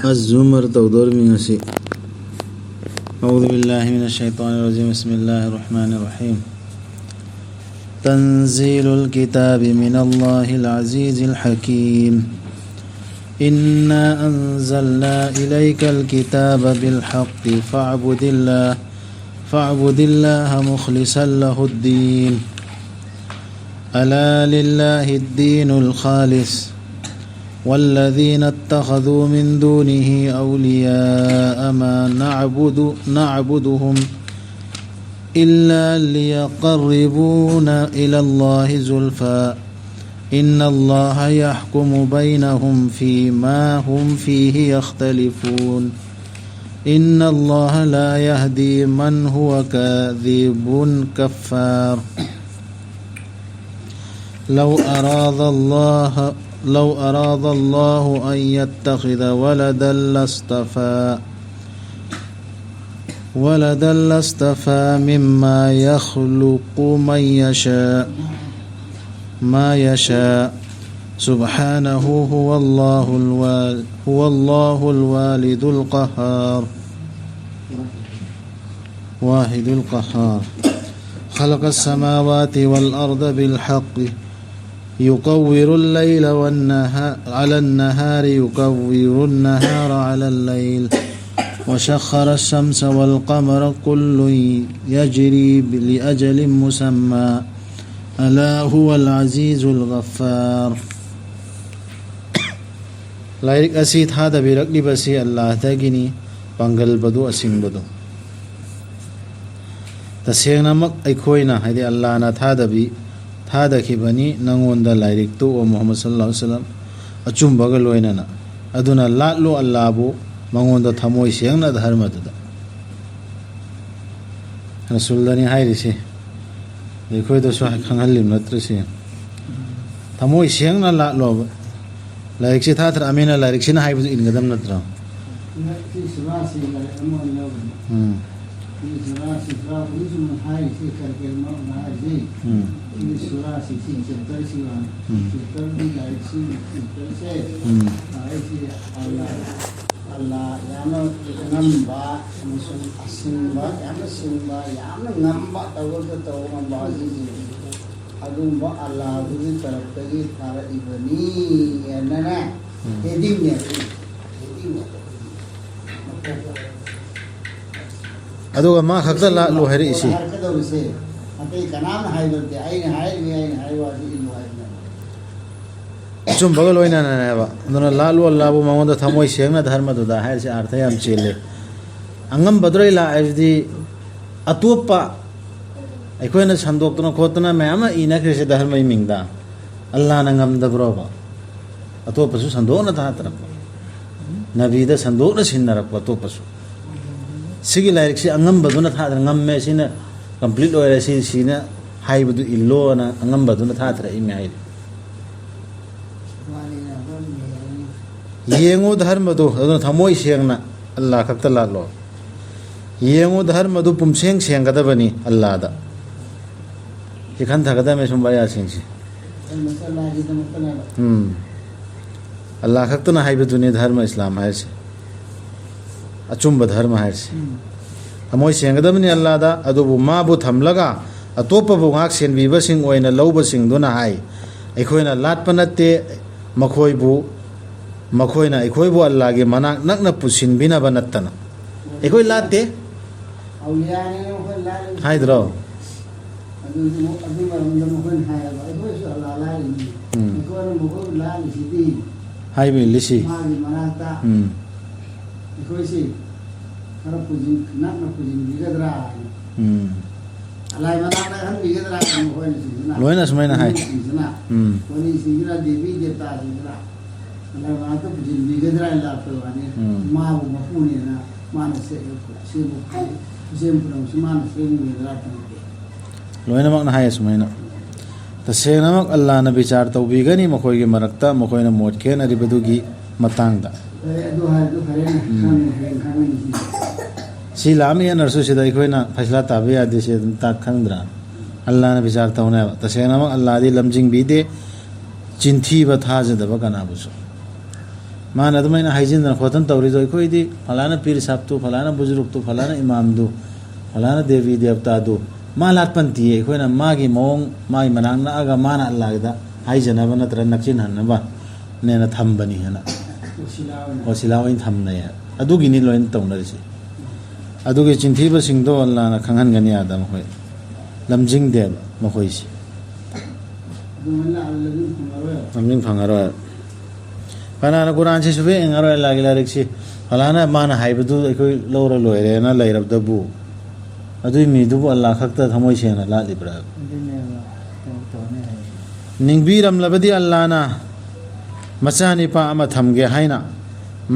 الزمر تودور من نسي. أعوذ بالله من الشيطان الرجيم. بسم الله الرحمن الرحيم. تنزيل الكتاب من الله العزيز الحكيم. إنا أنزلنا إليك الكتاب بالحق فاعبد الله مخلصا له الدين. ألا لله الدين الخالص والذين اتخذوا من دونه أولياء ما نعبدهم إلا ليقربونا إلى الله زلفى إن الله يحكم بينهم فيما هم فيه يختلفون إن الله لا يهدي من هو كاذب كفار. لو أراد الله أن يتخذ ولدا لاصطفى مما يخلق ما يشاء سبحانه هو الله الوالد القهار واحد القهار. خلق السماوات والأرض بالحق يكور الليل على النهار يكور النهار على الليل وسخر الشمس والقمر كل يجري لأجل مسمى ألا هو العزيز الغفار. لايك أسيد هذا برقل بسي الله تاجني بانجل بدو أسين بدو تسيغنا مك أيكوينا هذه الله نتهذا بي هذا كبني نعون دا لايك تو ومحمد صلى الله عليه وسلم أجمع بقول ويننا أدونا لا لو الله بو مانغون دا ثموي سيغنا دهرم دا رسول الله ني هاي رسي देखो तो स्वाह खंगल लिमनत्र से थमो इसेंग ना ला लो लाइक से था अमीना लाइक से ना हाई बस इनका दम नत्र Allah yana ngamba musun asimba yana simba yana ngamba tawu ngamba azizi adumba Allah budi tarapagi thara ibani yana hedimnya aduga ma khakta la lo hari isi harkada use ate kanam haidante aina haiwa di ilmu चुम बगल वही ना बा दोनों लाल वो लाबो मांगो तो थमोई शेंगना धर्म तो दा है से अर्थ है हम चीले अंगम बदरे ला ऐसी अतुप्पा ऐकोई ना संदोक तो ना खोत ना मैं आमा इना कृषि धर्म ही मिंगदा अल्लाह नंगम दबरो बा अतुप्पा सु संदोक ना था तरफ नबी दा संदोक ना सिन्ना रखो अतुप्पा सु सिगी लाइक से अंगम बदु ना था अंगम में सीना कंप्लीट हो रहा सीना हाई बदु इल्लो ना अंगम बदु ना था तरह इमें आई येंगो धर्म दो अदुन थमोई सेंगना अल्लाह खक्ता लालो येंगो धर्म दो पुमसेंग सेंगदा बनी अल्लाह दा इखन थगदा में सुनबाया सिंसी अल्लाह खक्ता ना हाइब दुनिया धर्म इस्लाम है से अचुंब धर्म है से थमोई सेंगदा बनी अल्लाह दा अदुबु मा बु थमलगा अतोप बु गाक सेन बिबसिंग ओइना लौबसिंग दुना हाई एखोइना लाटपनते मखोइबु मखोइना एखोइबु अल्लाह के मना नकना पुसिन बिना बनत्तना एखोइ लाते हाइद्रो हाइ बि लिसी लोइना सुमाइना हाइ लोइना मक हाइ सुमाइना तसेना मक अल्लाह न विचार तौबीगनी मखोइ के मरक्ता मखोइना मोटखेन अरिबदुगी मतंगदा सी लामी नरसु सिदा इखोइना फैसला ताबे आदि से ता खंगद्रा अल्लाह ने विचार तौने तसेना मक अल्लाह दी लमजिंग बीदे चिंथी बथाजदब कनाबुसु माना अदुमाइना हाइजिन खोतन तौरिदो अखोइदी फलाना पीर साहब तो फलाना बुजुर्ग तो फलाना इमाम दो फलाना देवी देवता दो मा लाटपंती अखोइना मागी मोंग मागी मनांग नागा माना अल्लाहदा हाइजनबा नत्र नक्सिन हनबा नेना थंबनी हना वसिला ओइन थंबनय अदुगिनी लोइन तौनरिसि अदुगे चिंथीबा सिंगदो अल्लाहना खंगनगनि आदम होय लमजिंग देब मखोइसि लमजिंग फंगरो फलाना कुरान से सुबह एंगारो लागे लारिक्सि फलाना माना हाइबदु अखोइ लौरा लोइरेना लैरबदबु अदुइ मिदुबु अल्लाह खक्ता थमोइ सेना लालिब्रा निंगबीरम लबदी अल्लाहना मचानी पा अमा थमगे हाइना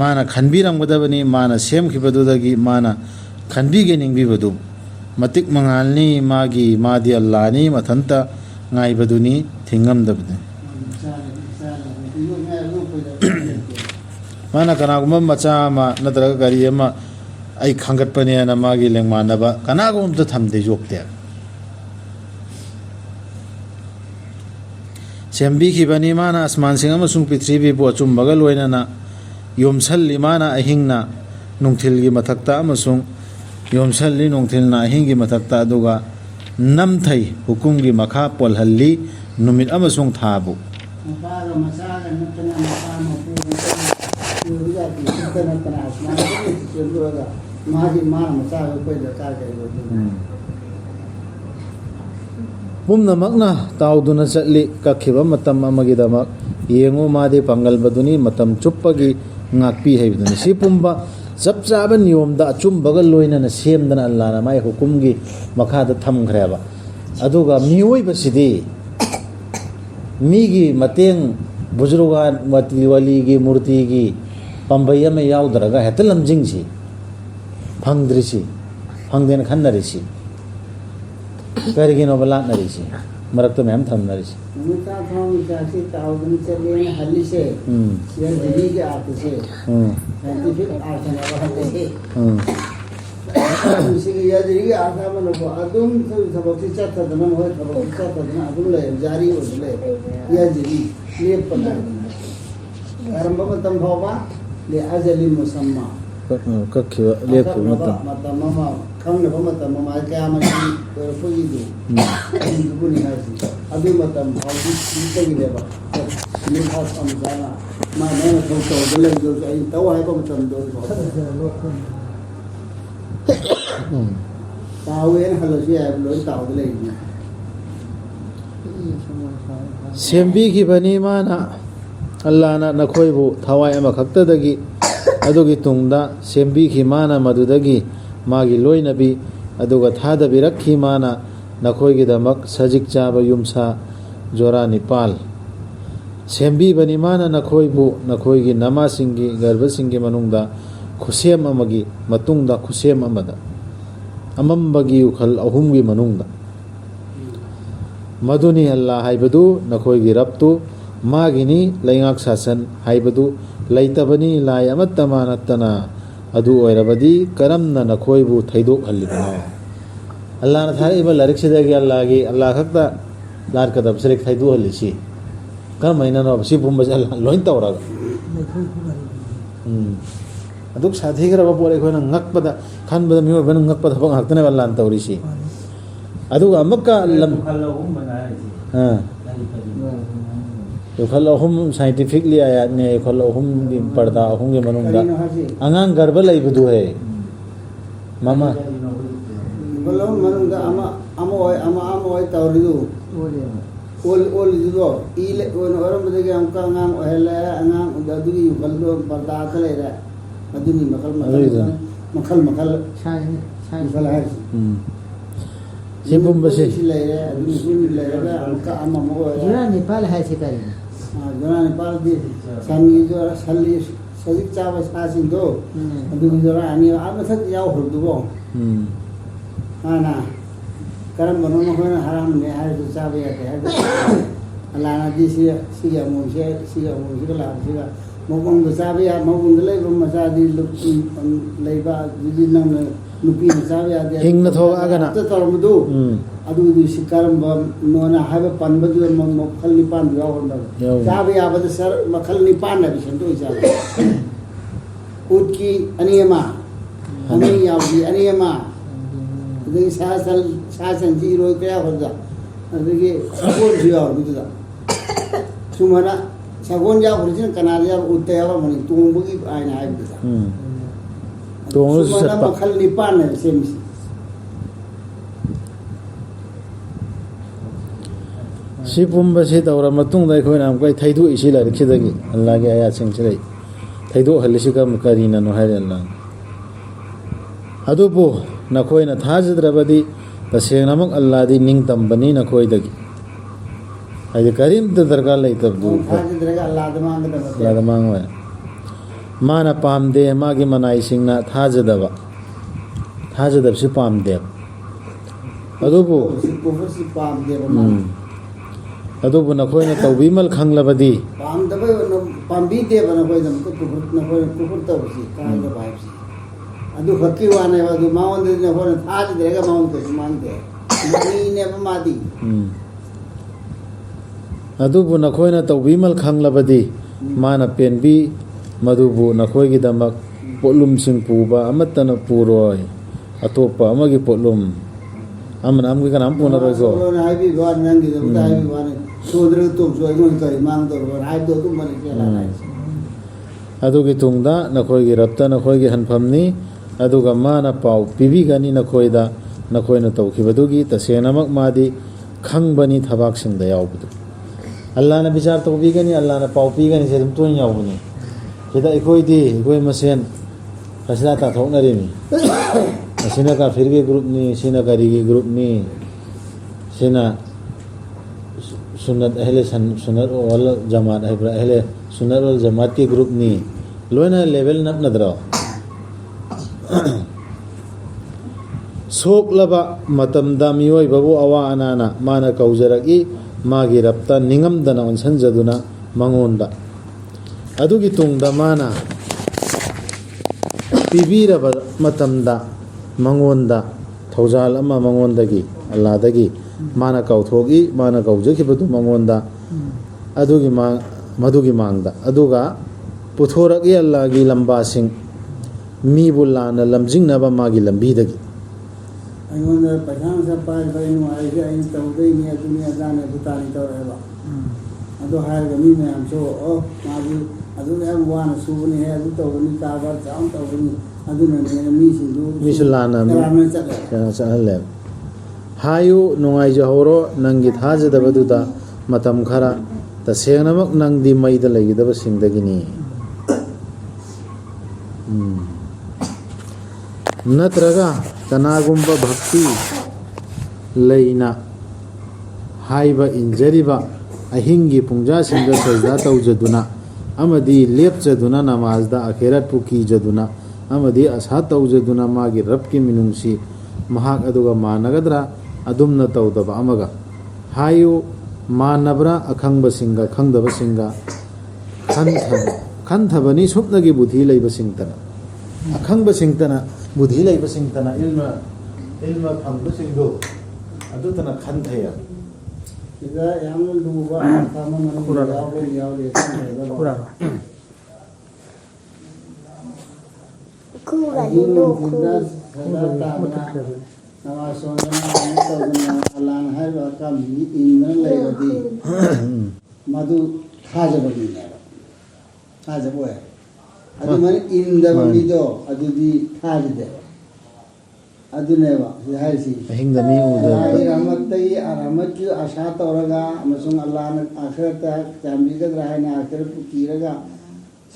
माना खनबीरम गदबनी माना सेमखिबदुदगी माना खनबीगे निंगबीबदु मतिक मंगालनी मागी मादी अल्लाहनी मथंता ngaibaduni thingamdabne mana kanaguma macha ma natraga gari ama ai khangatpane na magi lengmanaba kanagum to thamde jokte sembi khibani mana asman sing amasung prithvi bo chumbaga loina na yomsalli mana ahingna nungthilgi mathakta amasung yomsalli nungthilna ahingi mathakta aduga namthai hukumgi makha polhalli numit amasung thabu pumna makna tauduna chatli kakhiba matam amagidamak yengo made pangal baduni matam chuppagi ngakpi haibduni si pumba जब चाब नियम दा अचुम्बगा लोइना सेमदना अल्लाहना my हुकुमगी मखादा थमखरेबा अदुगा मियोय बसिदि मीगी मतेंग बुजुर्गा वलीगी मूर्तिगी पंबई में याउदरगा हेत लमजिंगसी फंगद्रिसी फंगदेन खन्नरिसी करिगिनो बलानरिसी मरक्त में हम थमनरिसी मुता थम जासी ताउदन चले हल्ली से ये दिली के आते से साइंटिफिक आर्टने वाले इसी की याद रही आर्टा में लोग अदुम सबक चाहता था ना वो सबक चाहता था ना अदुम ले जारी हो ले ये दिली ये पता आरंभ में तम भावा ले अजली मुसम्मा कक्खिवा लेपु मत मामा खंग मत मामा क्या मनी फुगी दो दुबुनी हासी अभी मत भावी तगी लेबा नि खास समझाना मा ने तो दले जो आई तो है को मत दो तावेन हलसी है लोई ताव दले सेम्बी की बनी माना अल्लाह ना नखोइबु थवाय अमा खक्तदगी अदुगी तुंगदा सेम्बी की माना मदुदगी मागी लोइनबी अदुगा थादबिरखी माना नखोइगी दमक सजिक चाबा युमसा जोरा निपाल सेम्बी बनी माना नखोइबु नखोइगी नमा सिंगी गर्भ सिंगी मनुंगदा खुसेम अमगी मतुंगदा खुसेम अमदा अमंबगी उखल अहुमगी मनुंगदा मदुनी अल्लाह हाइबदु नखोइगी रब्तु मागिनी लैंगाक शासन हाइबदु लैतबनी लाय अमत्तमा नत्तना अदु ओइरबदी करमना नखोइबु थैदोक हल्लिबना अल्लाह न थाइबा लारिक सिदगी अल्लाह खक्ता लार कदब सरिक थैदो हल्लिसी कर महीना नो बसी बुम बजा लोइन तौरा अदुक साथी करबा पोरे खोना ngakpada khanbada miyo ban ngakpada bang haktane wala an tawrisi aduga amakka lam ha तो खलो हम साइंटिफिकली आया ने खलो हम पढ़ता होंगे मनोंगा अंगांग गर्भ लई बदु है मामा खलो मनोंगा अमा तौरिदु ओल जुदो इले ओन औरम बदेगे अंका अंगांग ओहेला अंगांग उददुगी खलो पढ़ता खले रे अदुनी मखल साइ है सिबुम बसे ले रे अदुनी सुन ले रे अंका अमा मो जुना नेपाल है सिकारी जुना नेपाल दि सामी जो सल्ली सजिक चाबा सासिन दो अदुनी जरा अनि आमथ याव हरदुबो ना करम बनो मखना हराम ने हार जो चाबे याते है अल्लाह दी सिया मुसे ला सिया मोबंग चाबे या मोबंग ले बम मचादी लेबा जुदी नंग नुपी मचाबे यादे हिंगना थोगागना ततरमदु अदुदु सिकारम नोना हाबे पनबदु मखल निपान यावंदा जाबे याबद सर मखल निपान ना बिसंदो इसा उटकी अनियमा हमें यावदी अनियमा दे सासन जीरो कया होदा अदगे सपोर्ट यावदुदा सुमना सगोन या ओरिजिन कनाल या उते या मनि तुंबगी आइना आइबदा तोंगु सुमना मखल निपान है सेमिस सी पुंबसे तौरा मतुंग दा खोइना अमकै थैदु इसी लारिखिदगी अल्लाह के आयात सिंग छिरै थैदु हलिसि कम करिना नो हाय अल्लाह अदुबो नखोइना थाजद्रबदी तसेंगनमक अल्लाह दी निंग तंबनी नखोइदगी आइदे करीम त दरकार लैतबदु थाजद्रगा अल्लाह द मांगवा माना पामदे मागी मनाई सिंगना थाजदबसि पामदे अदुबो सिकोफसि पामदे अदुबो नखोइना तौबीमल खंगलबदी पामदबे पामबी दे बना कोइ दम को कुफुर तबसि कायदा भाइबसि अदु फक्की वाने अदु मावंद नखोइना थाजद्रगा मावंद को मांगदे ने मादी अदुबु नखोइना तौबीमल खंगलबदी माना पेनबी मधुबु नखोइगी दमक पोलुम सिंग पुबा अमतन पुरोय अतोपा अमगी पोलुम अमन अमगी कनाम पुनरोय गो हाइबी गॉड नंगी दबदा हाइबी वाने सोदर तुम सो इगोन करि मांग दो हाइब दो तुम मने केला अदुगी तुंगदा नखोइगी रप्ता नखोइगी हनफमनी अदुगा माना पाउ पिबिगनी नखोइदा नखोइना तौखिबदुगी तसेनमक मादी खंगबनी थबाक सिंगदा यावबदु अल्लाह ने विचार तौबीगनी अल्लाह ने पाउ पीगनी से तुम तोइन यावबनी सिदा इखोइदी इखोइ मसेन फैसला ताथौनरिमी सिना का फिर के ग्रुप नी सिना करीगी ग्रुप नी सिना सुन्नत अहले सुन्नत वल जमात है अहले सुन्नत वल जमात के ग्रुप नी लोना लेवल नप नदरा सोकलबा मतमदा मियोय बबु अवा अनाना माना कौजरगी मागी रप्ता निंगमदना उनसंजदुना मंगोंदा अदुगी तुंगदा माना पिबीरब मतमदा मंगोंदा थौजाल अमा मंगोंदगी अल्लाहदगी माना कौथोगी माना कौजखिबदु मंगोंदा अदुगी मधुगी मांगदा अदुगा पुथोरगी अल्लाहगी लंबासिंग मीबुलाना लमजिंगनबा मागी लंबीदगी अयोंदा पठान से पार बइनु आइगे इन तौदई ने दुनिया जाने बुतानी तौरेबा अदो हायगा मी मयाम सो ओ मागी अदु याम वाना सुबनी है अदु तौबनी काबर जाम तौबनी अदु ने मी सिंदु मिसलाना चले हायु नुंगाई जहोरो नंगी थाजदबदुदा मतम खरा तसेंगनमक नंगदी मैदा लैगिदब सिंगदगिनी नत्रगा कनागुंबा भक्ति लैना हाइबा इंजरिबा अहिंगी पुंजा सिंग सजदा तौजदुना अमदी लेपचदुना नमाजदा अखेरत पुकी जदुना अमदी असा तौजदुना मागी रब की मिनुंसी महाक अदुगा मानगदरा अदुमना तौदबा अमगा हायु मानबरा अखंग सिंगा खंगदब सिंगा खंथबनी सुपनगी बुद्धि लैब सिंगतना अखंग सिंगतना बुद्धि लैब सिंगतना इल्मा फंग सिंगो अदुतना खंथया इदा याम लुबा तामा मन यावले खुरा खुरा लो खुरा सदा तामा नवासोना तौना अलान हाइबा का मी इंदन लैबदी मधु थाजबनी थाजबोय अदु मन इंदबमीदो अदुदी थाजदे अदुनेबा हाइसी हिंगदमी उदर रहमतई रहमत की आशा तौरगा अमसुंग अल्लाह ने आखिरत चांबीगदरा है ना आखिरत पुकीरगा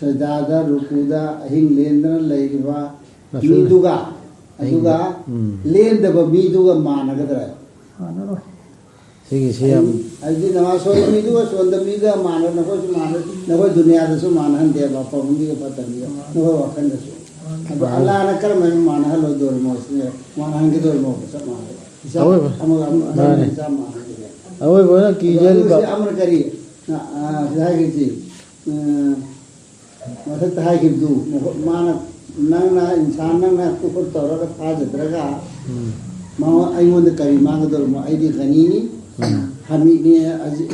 सजादा रुकुदा अहिंग लेंदन लैबा मीदुगा अदुगा लेंदब मीदुगा मानगदरा मानरो सिगी सियम अजि नमासो मीदुगा सोंद मीगा मानर नको दुनिया दसु मानहन दे बापा मुंगी के पतंगी नको वखन दसु अब अल्लाह ने कर मैं मानहन लो दोर मोसने मानहन के दोर मोस सब मान अवे बोला कीजल का अमर करी जाएगी जी मथक हाई किदू माना नंगना इंसान नंगना कुकुर तौर का जतरगा माँ अयोंद करी मांग दो माँ ऐडी गनीनी हमी ने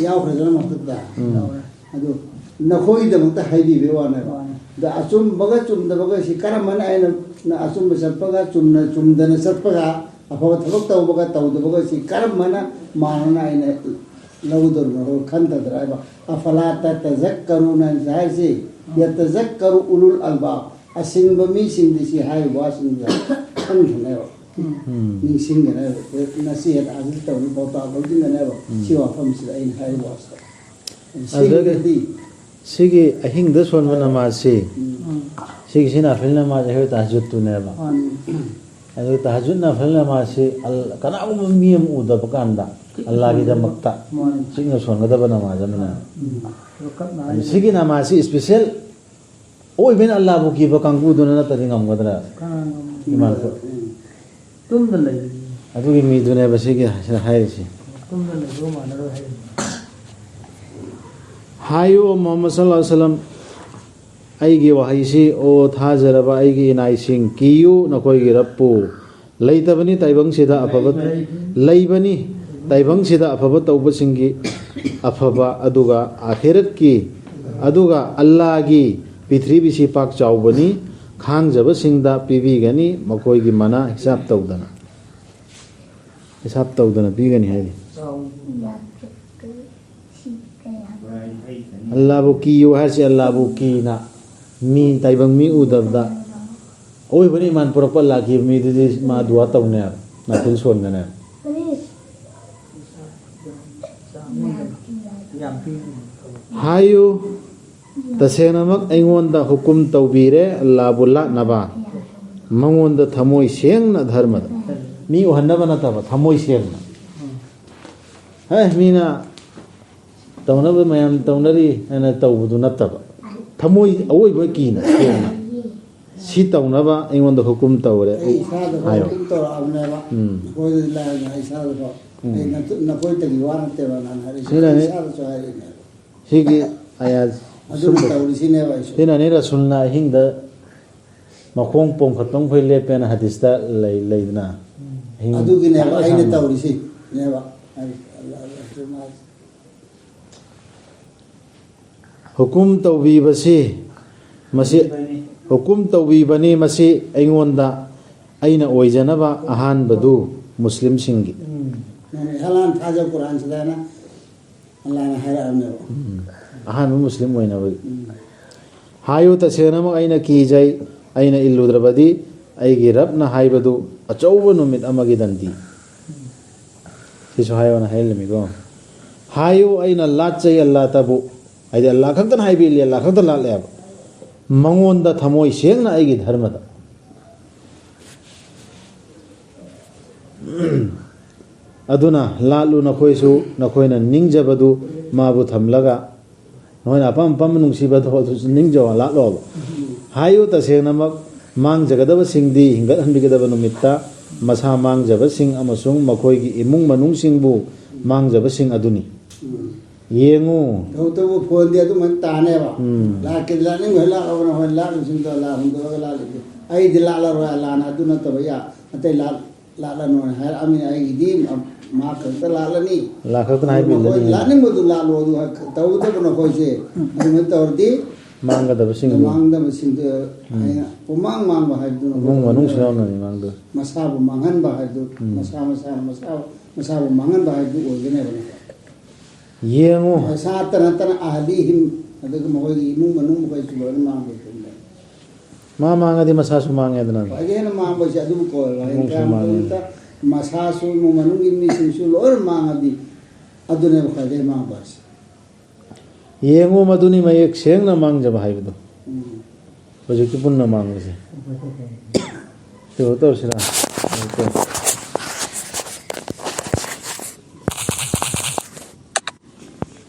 याव खरजना मथक दा अदो नखोई दमता हाई बेवाना दा अचुम बगा चुम दा बगा शिकार मन आये न अचुम बसपगा चुम दन सपगा अफवा थबक ताऊ बगा ताऊ दा बगा शिकार मन मानना आये न लवदर मरो खंत दराइबा अफला तज़क्करू न जायसे यतज़क्करू उलुल अलबाब असिंग बमी सिंग दिसी हाई वासिंग खंत ने नि सिंग ने नसीहत आजिल ताऊ बोता बोलदिंग ने सिवा फमस इन हाई वास अदगे सिगी अहिंग द सोन नमाज से सिगी सिना फिल नमाज है तहज्जुद तु ने बा अदो तहज्जुद ना फिल नमाज से कनागुम मियम उदब कांदा अल्लाह की दमकता सिंग सोन गदब नमाज मना सिगी नमाज से स्पेशल ओइ बेन अल्लाह बु की बकांगु दुना न तरि ngam गदरा इमान को तुम द ले अदो की मी दुने बसिगी हाय से तुम द ले दो मानरो है हायो मोहम्मद सल्लल्लाहु अलैहि वसल्लम आईगी वहाईसी ओ थाजरबा आईगी इनाइसिंग कियु नकोइगी रप्पु लैतबनी ताइबंग सिदा अफबत लैबनी ताइबंग सिदा अफबत तौबसिंगी अफबा अदुगा आखिरत की अदुगा अल्लाह की पृथ्वी से पाक चाउबनी खांगजब सिंगदा पीबीगनी मकोइगी मना हिसाब तौदना पीगनी हाइदी अल्लाह बु कियो हर से अल्लाह बु की ना मी ताइबंग मी उदबदा ओइ बनी मान पुरप लाखी मी दिदि मा दुआ तौने ना फिल सोनने हायो तसेनमक ऐंगोंदा हुकुम तौबीरे अल्लाह बुल्ला नबा मंगोंदा थमोय सेंगना धर्मदा मी ओहन्नबा नतबा थमोय सेंगना है मीना तौनब मयाम तौनरी अना तौबदु नतबा थमोय अवोइबा कीना सेंगना सी तौनबा ऐंगोंदा हुकुम तौरे हायो तो आमनेबा कोई ला ऐसा तो न कोई तगी वारते बना हरी ऐसा तो है सिगी आया अदुम तौरिसिने वाइसो तेना ने रसूलना हिंगदा मखोंग पोंग खतोंग फै लेपेन हदीसता लेदना अदुगी ने आइने तौरिसि नेबा हुकुम तौबीबसी मसी हुकुम तौबीबनी मसी ऐंगोंदा ऐना ओइजनबा अहानबदु मुस्लिम सिंगी हलान थाजा कुरान सदाना अल्लाह ने हरामने अहान मुस्लिम ओइनबा हायो तसेनम ऐना कीजै ऐना इल्लुद्रबदी ऐगी रबना हाइबदु अचौब नुमित अमगी दंती सिसो हायोना हेलमिगो हायो ऐना लाचै अल्लाह तबु आइदे अल्लाह खक्तन हाइबिली अल्लाह खक्तन लालेब मंगोंदा थमोय सेंगना ऐगी धर्मदा अदुना लालु नखोयसु नखोयना निंगजबदु माबु थमलगा नोयना अपम पम नुंगसिबदु निंगजो लालो हायो तसेनमक मांग जगदब सिंगदी हिंगत हनबिगदब नुमित्ता मसा मांग जब सिंग अमसुंग मखोयगी इमुंग मनुंग सिंगबु मांग जब सिंग अदुनी येंगु तो वो फोन दिया तो मन ताने बा ला के ला नहीं होला और हो ला सिंग तो ला हम तो ला ले आई दिला ला रो ला ना दुना तो भैया अते ला ला नो है अमी आई दी मा खत ला ला नी ला खत नाइ बिल ला नहीं मदु ला लो दु तो तो न कोई से मैं तो और दी मांगदब सिंग मांगदब सिंग उमांग मांग बा है दुना मुंग मनुंग सिनाव न मांगदो मसा बु मांगन बा है दु मसा बु मांगन बा है दु ओगने बने येंगु मसा तना अहलीहिम अदग मगोगी इमुंग मनुंग कोई सुबह मांग बे मा मांगदी मसासु मांगेदना अगेन मांग बे अदु को मसासु मनुंग इमी सिंसु लोर मांगदी अदुने बखदे मांग बस येंगु मदुनी मयेक सेंगना मांगजब हाइबदो हजि पुन्ना मांगसे तो सिरा